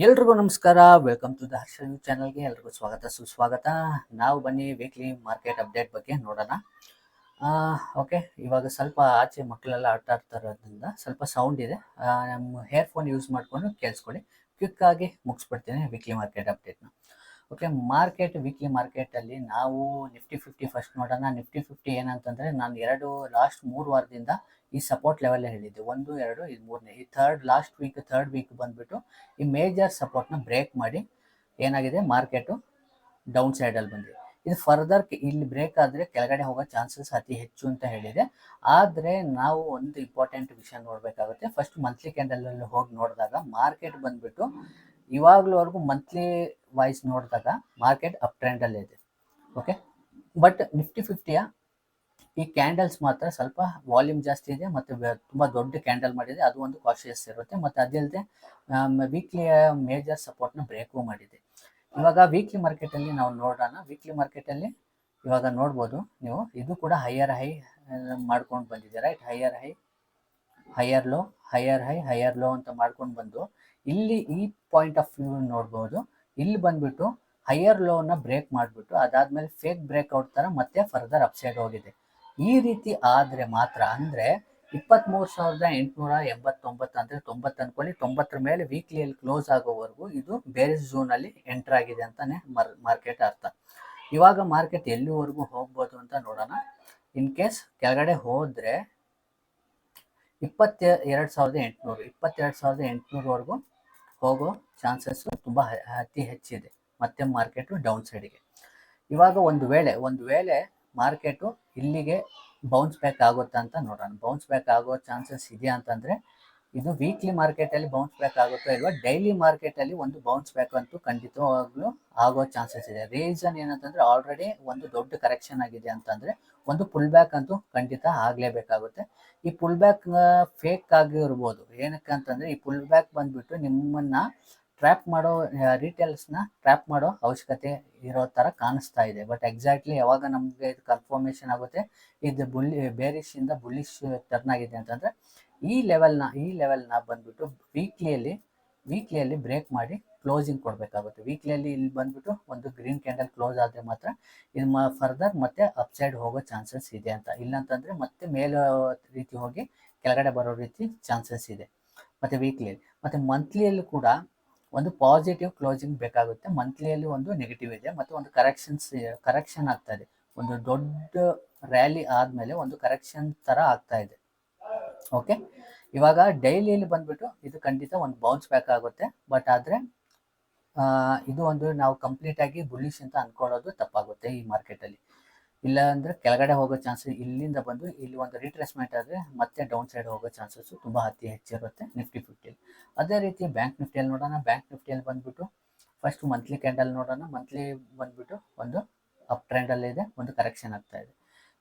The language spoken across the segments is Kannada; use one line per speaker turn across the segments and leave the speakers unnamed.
ಎಲ್ರಿಗೂ ನಮಸ್ಕಾರ. Welcome to the Harsha news ಚಾನಲ್ಗೆ ಎಲ್ರಿಗೂ ಸ್ವಾಗತ ಸುಸ್ವಾಗತ. ನಾವು ಬನ್ನಿ ವೀಕ್ಲಿ ಮಾರ್ಕೆಟ್ ಅಪ್ಡೇಟ್ ಬಗ್ಗೆ ನೋಡೋಣ. ಓಕೆ, ಇವಾಗ ಸ್ವಲ್ಪ ಆಚೆ ಮಕ್ಕಳೆಲ್ಲ ಆಟ ಆಡ್ತಾ ಇರೋದ್ರಿಂದ ಸ್ವಲ್ಪ ಸೌಂಡ್ ಇದೆ. ನಮ್ಮ ಹೇರ್ಫೋನ್ ಯೂಸ್ ಮಾಡಿಕೊಂಡು ಕೇಳಿಸ್ಕೊಳ್ಳಿ. ಕ್ವಿಕ್ಕಾಗಿ ಮುಗಿಸ್ಬಿಡ್ತೀನಿ ವೀಕ್ಲಿ ಮಾರ್ಕೆಟ್ ಅಪ್ಡೇಟ್ನ. ಓಕೆ, ವೀಕ್ಲಿ ಮಾರ್ಕೆಟಲ್ಲಿ ನಾವು ನಿಫ್ಟಿ 50 ಫಸ್ಟ್ ನೋಡೋಣ. ನಿಫ್ಟಿ 50 ಏನಂತಂದರೆ, ನಾನು ಲಾಸ್ಟ್ 3 ವಾರದಿಂದ ಈ ಸಪೋರ್ಟ್ ಲೆವೆಲ್ ಹೇಳಿದ್ದೆ, 1 2 ಇದು ಮೂರನೇ, ಈ ಥರ್ಡ್ ವೀಕ್ ಬಂದುಬಿಟ್ಟು ಈ ಮೇಜರ್ ಸಪೋರ್ಟ್ನ ಬ್ರೇಕ್ ಮಾಡಿ ಏನಾಗಿದೆ, ಮಾರ್ಕೆಟು ಡೌನ್ ಸೈಡಲ್ಲಿ ಬಂದಿದೆ. ಇದು ಫರ್ದರ್ ಇಲ್ಲಿ ಬ್ರೇಕ್ ಆದರೆ ಕೆಳಗಡೆ ಹೋಗೋ ಚಾನ್ಸಸ್ ಅತಿ ಹೆಚ್ಚು ಅಂತ ಹೇಳಿದೆ. ಆದರೆ ನಾವು ಒಂದು ಇಂಪಾರ್ಟೆಂಟ್ ವಿಷಯ ನೋಡಬೇಕಾಗುತ್ತೆ. ಫಸ್ಟ್ ಮಂತ್ಲಿ ಕ್ಯಾಂಡಲಲ್ಲಿ ಹೋಗಿ ನೋಡಿದಾಗ ಮಾರ್ಕೆಟ್ ಬಂದುಬಿಟ್ಟು ಇವಾಗಲವರೆಗೂ ಮಂತ್ಲಿ ವೈಸ್ ನೋಡಿದಾಗ ಮಾರ್ಕೆಟ್ ಅಪ್ ಟ್ರೆಂಡಲ್ಲೇ ಇದೆ. ಓಕೆ, ಬಟ್ ನಿಫ್ಟಿ 50ಯ ಈ ಕ್ಯಾಂಡಲ್ಸ್ ಮಾತ್ರ ಸ್ವಲ್ಪ ವಾಲ್ಯೂಮ್ ಜಾಸ್ತಿ ಇದೆ ಮತ್ತು ತುಂಬ ದೊಡ್ಡ ಕ್ಯಾಂಡಲ್ ಮಾಡಿದೆ, ಅದು ಒಂದು ಕಾಶಿಯಸ್ ಇರುತ್ತೆ. ಮತ್ತು ಅದಲ್ಲದೆ ವೀಕ್ಲಿಯ ಮೇಜರ್ ಸಪೋರ್ಟ್ನ ಬ್ರೇಕು ಮಾಡಿದೆ. ಇವಾಗ ವೀಕ್ಲಿ ಮಾರ್ಕೆಟಲ್ಲಿ ನಾವು ನೋಡೋಣ. ವೀಕ್ಲಿ ಮಾರ್ಕೆಟಲ್ಲಿ ಇವಾಗ ನೋಡ್ಬೋದು ನೀವು, ಇದು ಕೂಡ ಹೈಯರ್ ಹೈ ಮಾಡ್ಕೊಂಡು ಬಂದಿದೆ, ರೈಟ್? ಹೈಯರ್ ಲೋ ಅಂತ ಮಾಡ್ಕೊಂಡು ಬಂದು ಇಲ್ಲಿ ಈ ಪಾಯಿಂಟ್ ಆಫ್ ವ್ಯೂ ನೋಡ್ಬೋದು. ಇಲ್ಲಿ ಬಂದ್ಬಿಟ್ಟು ಹೈಯರ್ ಲೋನ ಬ್ರೇಕ್ ಮಾಡಿಬಿಟ್ಟು ಅದಾದ್ಮೇಲೆ ಫೇಕ್ ಬ್ರೇಕ್ಔಟ್ ಥರ ಮತ್ತೆ ಫರ್ದರ್ ಅಪ್ಸೈಡ್ ಹೋಗಿದೆ. ಈ ರೀತಿ ಆದರೆ ಮಾತ್ರ, ಅಂದರೆ 23,889 ಅಂದರೆ 90 ಅನ್ಕೊಳ್ಳಿ, 90 ಮೇಲೆ ವೀಕ್ಲಿಯಲ್ಲಿ ಕ್ಲೋಸ್ ಆಗೋವರೆಗೂ ಇದು ಬೇರೆ ಝೋನಲ್ಲಿ ಎಂಟರ್ ಆಗಿದೆ ಅಂತಾನೆ ಮಾರ್ಕೆಟ್ ಅರ್ಥ. ಇವಾಗ ಮಾರ್ಕೆಟ್ ಎಲ್ಲಿವರೆಗೂ ಹೋಗ್ಬೋದು ಅಂತ ನೋಡೋಣ. ಇನ್ ಕೇಸ್ ಕೆಳಗಡೆ ಹೋದರೆ 22,800ವರೆಗೂ ಹೋಗೋ ಚಾನ್ಸಸ್ಸು ತುಂಬ ಅತಿ ಹೆಚ್ಚಿದೆ. ಮತ್ತೆ ಮಾರ್ಕೆಟು ಡೌನ್ ಸೈಡಿಗೆ. ಇವಾಗ ಒಂದು ವೇಳೆ ಮಾರ್ಕೆಟು ಇಲ್ಲಿಗೆ ಬೌನ್ಸ್ ಬ್ಯಾಕ್ ಆಗುತ್ತಾ ಅಂತ ನೋಡೋಣ. ಬೌನ್ಸ್ ಬ್ಯಾಕ್ ಆಗೋ ಚಾನ್ಸಸ್ ಇದೆಯಾ ಅಂತಂದರೆ, ಇದು ವೀಕ್ಲಿ ಮಾರ್ಕೆಟಲ್ಲಿ ಬೌನ್ಸ್ ಬ್ಯಾಕ್ ಆಗುತ್ತೋ ಇಲ್ವಾ, ಡೈಲಿ ಮಾರ್ಕೆಟಲ್ಲಿ ಒಂದು ಬೌನ್ಸ್ ಬ್ಯಾಕ್ ಅಂತೂ ಖಂಡಿತವಾಗ್ಲೂ ಆಗೋ ಚಾನ್ಸಸ್ ಇದೆ. ರೀಸನ್ ಏನಂತಂದರೆ, ಆಲ್ರೆಡಿ ಒಂದು ದೊಡ್ಡ ಕರೆಕ್ಷನ್ ಆಗಿದೆ ಅಂತಂದರೆ ಒಂದು ಪುಲ್ ಬ್ಯಾಕ್ ಅಂತೂ ಖಂಡಿತ ಆಗಲೇಬೇಕಾಗುತ್ತೆ. ಈ ಪುಲ್ ಬ್ಯಾಕ್ ಫೇಕ್ ಆಗಿರ್ಬೋದು. ಏನಕ್ಕೆ ಅಂತಂದರೆ, ಈ ಪುಲ್ ಬ್ಯಾಕ್ ಬಂದುಬಿಟ್ಟು ನಿಮ್ಮನ್ನು ಟ್ರ್ಯಾಪ್ ಮಾಡೋ, ರೀಟೇಲ್ಸ್ನ ಟ್ರ್ಯಾಪ್ ಮಾಡೋ ಅವಶ್ಯಕತೆ ಇರೋ ಥರ ಕಾಣಿಸ್ತಾ ಇದೆ. ಬಟ್ ಎಕ್ಸಾಕ್ಟ್ಲಿ ಯಾವಾಗ ನಮಗೆ ಇದು ಕನ್ಫರ್ಮೇಷನ್ ಆಗುತ್ತೆ ಇದು ಬೇರಿಶಿಂದ ಬುಲ್ಲಿಶ್ ಟರ್ನ್ ಆಗಿದೆ ಅಂತಂದರೆ, ಈ ಲೆವೆಲ್ನ ಬಂದ್ಬಿಟ್ಟು ವೀಕ್ಲಿಯಲ್ಲಿ ಬ್ರೇಕ್ ಮಾಡಿ ಕ್ಲೋಸಿಂಗ್ ಕೊಡಬೇಕಾಗುತ್ತೆ. ವೀಕ್ಲಿಯಲ್ಲಿ ಇಲ್ಲಿ ಬಂದ್ಬಿಟ್ಟು ಒಂದು ಗ್ರೀನ್ ಕ್ಯಾಂಡಲ್ ಕ್ಲೋಸ್ ಆದರೆ ಮಾತ್ರ ಇದು ಫರ್ದರ್ ಮತ್ತೆ ಅಪ್ಸೈಡ್ ಹೋಗೋ ಚಾನ್ಸಸ್ ಇದೆ ಅಂತ. ಇಲ್ಲಂತಂದರೆ ಮತ್ತೆ ಮೇಲೆ ರೀತಿ ಹೋಗಿ ಕೆಳಗಡೆ ಬರೋ ರೀತಿ ಚಾನ್ಸಸ್ ಇದೆ. ಮತ್ತು ವೀಕ್ಲಿಯಲ್ಲಿ ಮತ್ತು ಮಂತ್ಲಿಯಲ್ಲೂ ಕೂಡ ಒಂದು ಪಾಸಿಟಿವ್ ಕ್ಲೋಸಿಂಗ್ ಬೇಕಾಗುತ್ತೆ. ಮಂತ್ಲಿಯಲ್ಲಿ ಒಂದು ನೆಗೆಟಿವ್ ಇದೆ ಮತ್ತು ಒಂದು ಕರೆಕ್ಷನ್ ಆಗ್ತಾ ಇದೆ. ಒಂದು ದೊಡ್ಡ ರ್ಯಾಲಿ ಆದಮೇಲೆ ಒಂದು ಕರೆಕ್ಷನ್ ಥರ ಆಗ್ತಾ ಇದೆ. ಓಕೆ, ಇವಾಗ ಡೈಲಿಯಲ್ಲಿ ಬಂದ್ಬಿಟ್ಟು ಇದು ಖಂಡಿತ ಒಂದು ಬೌನ್ಸ್ ಬ್ಯಾಕ್ ಆಗುತ್ತೆ. ಬಟ್ ಆದರೆ ಇದು ಒಂದು ನಾವು ಕಂಪ್ಲೀಟಾಗಿ ಬುಲ್ಲಿಶ್ ಅಂತ ಅಂದ್ಕೊಳ್ಳೋದು ತಪ್ಪಾಗುತ್ತೆ ಈ ಮಾರ್ಕೆಟಲ್ಲಿ. ಇಲ್ಲ ಅಂದರೆ ಕೆಳಗಡೆ ಹೋಗೋ ಚಾನ್ಸಸ್, ಇಲ್ಲಿಂದ ಬಂದು ಇಲ್ಲಿ ಒಂದು ರಿಟ್ರೇಸ್ಮೆಂಟ್ ಆದರೆ ಮತ್ತೆ ಡೌನ್ ಸೈಡ್ ಹೋಗೋ ಚಾನ್ಸಸ್ಸು ತುಂಬ ಅತಿ ಹೆಚ್ಚಿರುತ್ತೆ ನಿಫ್ಟಿ 50ಯಲ್ಲಿ. ಅದೇ ರೀತಿ ಬ್ಯಾಂಕ್ ನಿಫ್ಟಿಯಲ್ಲಿ ನೋಡೋಣ. ಬ್ಯಾಂಕ್ ನಿಫ್ಟಿಯಲ್ಲಿ ಬಂದುಬಿಟ್ಟು ಫಸ್ಟ್ ಮಂತ್ಲಿ ಕ್ಯಾಂಡಲ್ ನೋಡೋಣ. ಮಂತ್ಲಿ ಬಂದುಬಿಟ್ಟು ಒಂದು ಅಪ್ ಟ್ರೆಂಡಲ್ಲಿದೆ, ಒಂದು ಕರೆಕ್ಷನ್ ಆಗ್ತಾ ಇದೆ.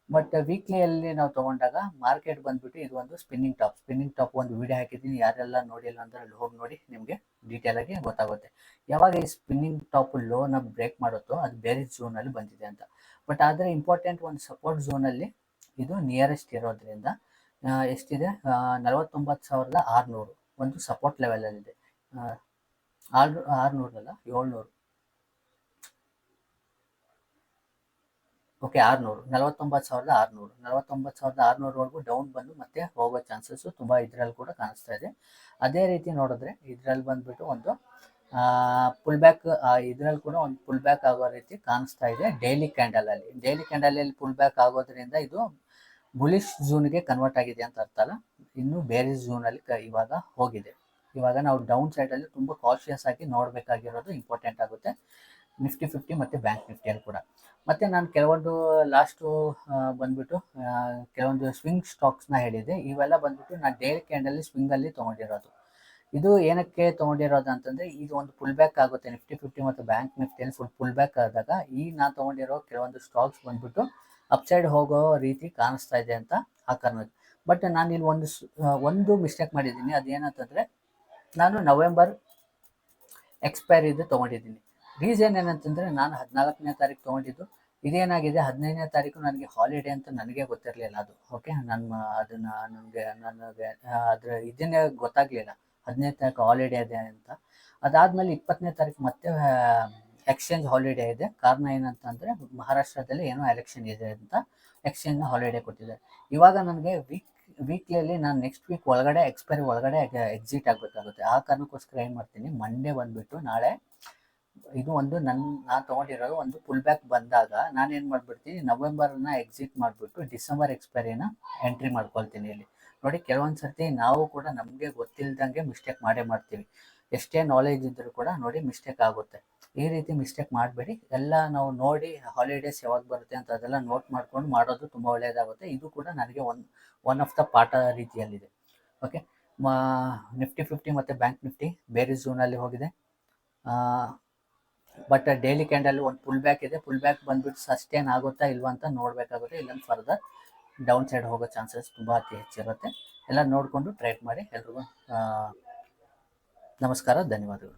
ಬಟ್ ವೀಕ್ಲಿಯಲ್ಲಿ ನಾವು ತೊಗೊಂಡಾಗ ಮಾರ್ಕೆಟ್ ಬಂದುಬಿಟ್ಟು ಇದು ಒಂದು ಸ್ಪಿನ್ನಿಂಗ್ ಟಾಪ್ ಒಂದು ವಿಡಿಯೋ ಹಾಕಿದ್ದೀನಿ. ಯಾರೆಲ್ಲ ನೋಡಿಲ್ಲ ಅಂದರೆ ಅಲ್ಲಿ ಹೋಗಿ ನೋಡಿ, ನಿಮಗೆ ಡೀಟೇಲಾಗಿ ಗೊತ್ತಾಗುತ್ತೆ. ಯಾವಾಗ ಈ ಸ್ಪಿನ್ನಿಂಗ್ ಟಾಪ್ ಲೋನ ಬ್ರೇಕ್ ಮಾಡುತ್ತೋ ಅದು ಬೇರೆ ಝೋನಲ್ಲಿ ಬಂದಿದೆ ಅಂತ. ಬಟ್ ಆದರೆ ಇಂಪಾರ್ಟೆಂಟ್ ಒಂದು ಸಪೋರ್ಟ್ ಝೋನಲ್ಲಿ ಇದು ನಿಯರೆಸ್ಟ್ ಇರೋದ್ರಿಂದ ಎಷ್ಟಿದೆ, 49,600 ಒಂದು ಸಪೋರ್ಟ್ ಲೆವೆಲಲ್ಲಿದೆ. 600 700, ಓಕೆ 600, 49,600ವರೆಗೂ ಡೌನ್ ಬಂದು ಮತ್ತೆ ಹೋಗೋ ಚಾನ್ಸಸ್ಸು ತುಂಬ ಇದರಲ್ಲಿ ಕೂಡ ಕಾಣಿಸ್ತಾ ಇದೆ. ಅದೇ ರೀತಿ ನೋಡಿದ್ರೆ ಇದರಲ್ಲಿ ಬಂದುಬಿಟ್ಟು ಒಂದು ಪುಲ್ ಬ್ಯಾಕ್, ಇದರಲ್ಲಿ ಕೂಡ ಒಂದು ಪುಲ್ ಬ್ಯಾಕ್ ಆಗೋ ರೀತಿ ಕಾಣಿಸ್ತಾ ಇದೆ. ಡೈಲಿ ಕ್ಯಾಂಡಲಲ್ಲಿ ಪುಲ್ ಬ್ಯಾಕ್ ಆಗೋದ್ರಿಂದ ಇದು ಬುಲಿಶ್ ಝೋನ್ಗೆ ಕನ್ವರ್ಟ್ ಆಗಿದೆ ಅಂತ ಅರ್ಥ ಅಲ್ಲ, ಇನ್ನು ಬೇರೆ ಝೋನಲ್ಲಿ ಇವಾಗ ಹೋಗಿದೆ. ಇವಾಗ ನಾವು ಡೌನ್ ಸೈಡಲ್ಲಿ ತುಂಬ ಕಾಶಿಯಸ್ ಆಗಿ ನೋಡಬೇಕಾಗಿರೋದು ಇಂಪಾರ್ಟೆಂಟ್ ಆಗುತ್ತೆ ನಿಫ್ಟಿ 50 ಮತ್ತು ಬ್ಯಾಂಕ್ ನಿಫ್ಟಿಯಲ್ಲಿ ಕೂಡ. ಮತ್ತು ನಾನು ಕೆಲವೊಂದು ಬಂದುಬಿಟ್ಟು ಕೆಲವೊಂದು ಸ್ವಿಂಗ್ ಸ್ಟಾಕ್ಸ್ನ ಹೇಳಿದೆ. ಇವೆಲ್ಲ ಬಂದುಬಿಟ್ಟು ನಾನು ಡೈಲಿ ಕ್ಯಾಂಡಲ್ಲಿ ಸ್ವಿಂಗಲ್ಲಿ ತೊಗೊಂಡಿರೋದು. ಇದು ಏನಕ್ಕೆ ತೊಗೊಂಡಿರೋದು ಅಂತಂದರೆ, ಇದು ಒಂದು ಪುಲ್ ಬ್ಯಾಕ್ ಆಗುತ್ತೆ ನಿಫ್ಟಿ 50 ಮತ್ತು ಬ್ಯಾಂಕ್ ನಿಫ್ಟಿಯಲ್ಲಿ ಪುಲ್ ಬ್ಯಾಕ್ ಆದಾಗ ನಾನು ತೊಗೊಂಡಿರೋ ಕೆಲವೊಂದು ಸ್ಟಾಕ್ಸ್ ಬಂದುಬಿಟ್ಟು ಅಪ್ಸೈಡ್ ಹೋಗೋ ರೀತಿ ಕಾಣಿಸ್ತಾ ಇದೆ ಅಂತ ಆ ಕಾರಣಕ್ಕೆ. ಬಟ್ ನಾನು ಇಲ್ಲಿ ಒಂದು ಮಿಸ್ಟೇಕ್ ಮಾಡಿದ್ದೀನಿ. ಅದೇನಂತಂದರೆ, ನಾನು ನವೆಂಬರ್ ಎಕ್ಸ್ಪೈರಿದು ತೊಗೊಂಡಿದ್ದೀನಿ. ರೀಸನ್ ಏನಂತಂದರೆ, ನಾನು 14ನೇ ತಾರೀಕು ತೊಗೊಂಡಿದ್ದು. ಇದೇನಾಗಿದೆ, 15ನೇ ತಾರೀಕು ನನಗೆ ಹಾಲಿಡೇ ಅಂತ ನನಗೆ ಗೊತ್ತಿರಲಿಲ್ಲ ಅದು. ಓಕೆ, ನನಗೆ ಅದರ ಇದನ್ನೇ ಗೊತ್ತಾಗಲಿಲ್ಲ 15ನೇ ತಾರೀಕು ಹಾಲಿಡೇ ಇದೆ ಅಂತ. ಅದಾದಮೇಲೆ 20ನೇ ತಾರೀಕು ಮತ್ತೆ ಎಕ್ಸ್ಚೇಂಜ್ ಹಾಲಿಡೇ ಇದೆ. ಕಾರಣ ಏನಂತಂದರೆ ಮಹಾರಾಷ್ಟ್ರದಲ್ಲಿ ಏನೋ ಎಲೆಕ್ಷನ್ ಇದೆ ಅಂತ ಎಕ್ಸ್ಚೇಂಜ್ ಹಾಲಿಡೇ ಕೊಟ್ಟಿದ್ದಾರೆ. ಇವಾಗ ನನಗೆ ವೀಕ್ಲಿಯಲ್ಲಿ ನಾನು ನೆಕ್ಸ್ಟ್ ವೀಕ್ ಒಳಗಡೆ ಎಕ್ಸ್ಪೈರಿ ಒಳಗಡೆ ಎಕ್ಸಿಟ್ ಆಗಬೇಕಾಗುತ್ತೆ. ಆ ಕಾರಣಕ್ಕೋಸ್ಕರ ಏನು ಮಾಡ್ತೀನಿ, ಮಂಡೇ ಬಂದುಬಿಟ್ಟು ನಾಳೆ ಇದು ಒಂದು ನಾನು ತೊಗೊಂಡಿರೋದು ಒಂದು ಫುಲ್ ಬ್ಯಾಕ್ ಬಂದಾಗ ನಾನೇನು ಮಾಡಿಬಿಡ್ತೀನಿ, ನವೆಂಬರ್ನ ಎಕ್ಸಿಟ್ ಮಾಡಿಬಿಟ್ಟು ಡಿಸೆಂಬರ್ ಎಕ್ಸ್ಪೈರಿನ ಎಂಟ್ರಿ ಮಾಡ್ಕೊಳ್ತೀನಿ. ಇಲ್ಲಿ ನೋಡಿ, ಕೆಲವೊಂದು ಸರ್ತಿ ನಾವು ಕೂಡ ನಮಗೆ ಗೊತ್ತಿಲ್ಲದಂಗೆ ಮಿಸ್ಟೇಕ್ ಮಾಡೇ ಮಾಡ್ತೀವಿ. ಎಷ್ಟೇ ನಾಲೆಜ್ ಇದ್ದರೂ ಕೂಡ ನೋಡಿ ಮಿಸ್ಟೇಕ್ ಆಗುತ್ತೆ. ಈ ರೀತಿ ಮಿಸ್ಟೇಕ್ ಮಾಡಬೇಡಿ. ಎಲ್ಲ ನಾವು ನೋಡಿ ಹಾಲಿಡೇಸ್ ಯಾವಾಗ ಬರುತ್ತೆ ಅಂತ ಅದೆಲ್ಲ ನೋಟ್ ಮಾಡ್ಕೊಂಡು ಮಾಡೋದು ತುಂಬ ಒಳ್ಳೆಯದಾಗುತ್ತೆ. ಇದು ಕೂಡ ನನಗೆ ಒನ್ ಆಫ್ ದ ಪಾಠ ರೀತಿಯಲ್ಲಿದೆ. ಓಕೆ, ನಿಫ್ಟಿ 50 ಮತ್ತು ಬ್ಯಾಂಕ್ ನಿಫ್ಟಿ ಬೇರೆ ಝೋನಲ್ಲಿ ಹೋಗಿದೆ. ಬಟ್ ಡೈಲಿ ಕ್ಯಾಂಡಲ್ ಒಂದು ಫುಲ್ ಬ್ಯಾಕ್ ಇದೆ. ಫುಲ್ ಬ್ಯಾಕ್ ಬಂದ್ಬಿಟ್ಟು ಸಸ್ಟೇನ್ ಆಗುತ್ತಾ ಇಲ್ವಾ ಅಂತ ನೋಡಬೇಕಾಗುತ್ತೆ. ಇಲ್ಲೊಂದು ಫರ್ದರ್ ಡೌನ್ ಸೈಡ್ ಹೋಗೋ ಚಾನ್ಸಸ್ ತುಂಬ ಅತಿ ಹೆಚ್ಚಿರುತ್ತೆ. ಎಲ್ಲ ನೋಡಿಕೊಂಡು ಟ್ರೇಡ್ ಮಾಡಿ. ಎಲ್ರಿಗೂ ನಮಸ್ಕಾರ, ಧನ್ಯವಾದಗಳು.